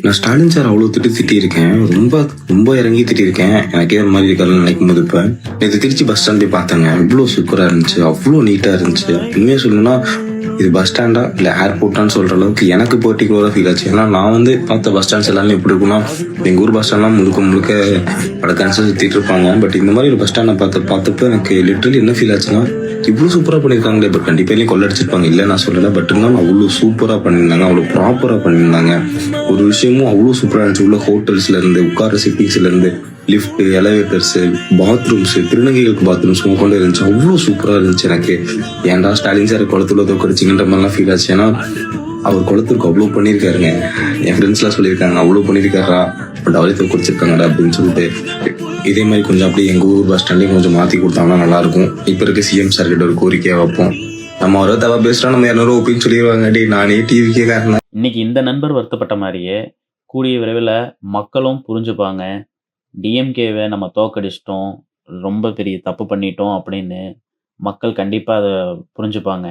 நான் ஸ்டாலின் சார் அவ்வளோ திட்டியிருக்கேன். ரொம்ப ரொம்ப இறங்கி திட்டியிருக்கேன். எனக்கே இந்த மாதிரி இருக்காதுன்னு நினைக்கும் போது இப்போ நேற்று திருச்சி பஸ் ஸ்டாண்ட் போய் பார்த்தேங்க. இவ்வளோ சூப்பராக இருந்துச்சு, அவ்வளோ நீட்டாக இருந்துச்சு. உண்மையாக சொல்லணும்னா இது பஸ் ஸ்டாண்டா இல்லை ஏர்போர்ட்டான்னு சொல்கிற அளவுக்கு எனக்கு பர்டிகுலராக ஃபீல் ஆச்சு. ஏன்னா நான் வந்து பார்த்த பஸ் ஸ்டாண்ட்ஸ் எல்லாமே எப்படி இருக்குன்னா, எங்கள் ஊர் பஸ் ஸ்டாண்ட்லாம் முழுக்க முழுக்க வடக்கான்ஸாக சுற்றிட்டு இருப்பாங்க. பட் இந்த மாதிரி ஒரு பஸ் ஸ்டாண்டை பார்த்தப்போ எனக்கு லிட்ரலி என்ன ஃபீல் ஆச்சுன்னா, இவ்வளோ சூப்பராக பண்ணியிருக்காங்களே. பட் கண்டிப்பாக கொள்ளடிச்சிருப்பாங்க, இல்லை நான் சொல்லலை. பட் இருந்தாலும் அவ்வளோ சூப்பராக பண்ணியிருந்தாங்க, அவ்வளோ ப்ராப்பராக பண்ணியிருந்தாங்க. ஒரு விஷயமும் அவ்வளோ சூப்பராக இருந்துச்சு. உள்ள ஹோட்டல்ஸ்லேருந்து உட்கார சிட்டிங்ஸ்லேருந்து லிஃப்ட், எலவேட்டர்ஸு, பாத்ரூம்ஸு, திருநங்கைகளுக்கு பாத்ரூம்ஸ் கொண்டு இருந்துச்சு. அவ்வளோ சூப்பராக இருந்துச்சு. எனக்கு ஏன்டா ஸ்டாலின் சார் குளத்துல தோக்கடிச்சிங்கன்ற மாதிரிலாம் ஃபீல் ஆச்சு. ஏன்னா அவர் குளத்துக்கு அவ்வளோ பண்ணியிருக்காருங்க. என் ஃப்ரெண்ட்ஸ்லாம் சொல்லியிருக்காங்க, அவ்வளோ பண்ணியிருக்காரா, பட் அவரே தோக்கடிச்சிருக்காங்கடா அப்படின்னு சொல்லிட்டு. இதே மாதிரி கொஞ்சம் அப்படியே எங்கள் ஊர் பஸ் ஸ்டாண்டையும் கொஞ்சம் மாற்றி கொடுத்தாங்கன்னா நல்லாயிருக்கும். இப்போ இருக்க சிஎம் சார் கிட்ட ஒரு கோரிக்கையாக வைப்போம். நம்ம ஒரு தவா பேசுகிறோம், நம்ம 200 ஒப்பின்னு சொல்லிடுவாங்க. டே நானே டிவிக்கே காரணம். இன்னைக்கு இந்த நண்பர் வருத்தப்பட்ட மாதிரியே கூடிய விரைவில் மக்களும் புரிஞ்சுப்பாங்க. டிஎம்கேவை நம்ம தோக்கடிச்சிட்டோம், ரொம்ப பெரிய தப்பு பண்ணிட்டோம் அப்படின்னு மக்கள் கண்டிப்பாக அதை புரிஞ்சுப்பாங்க.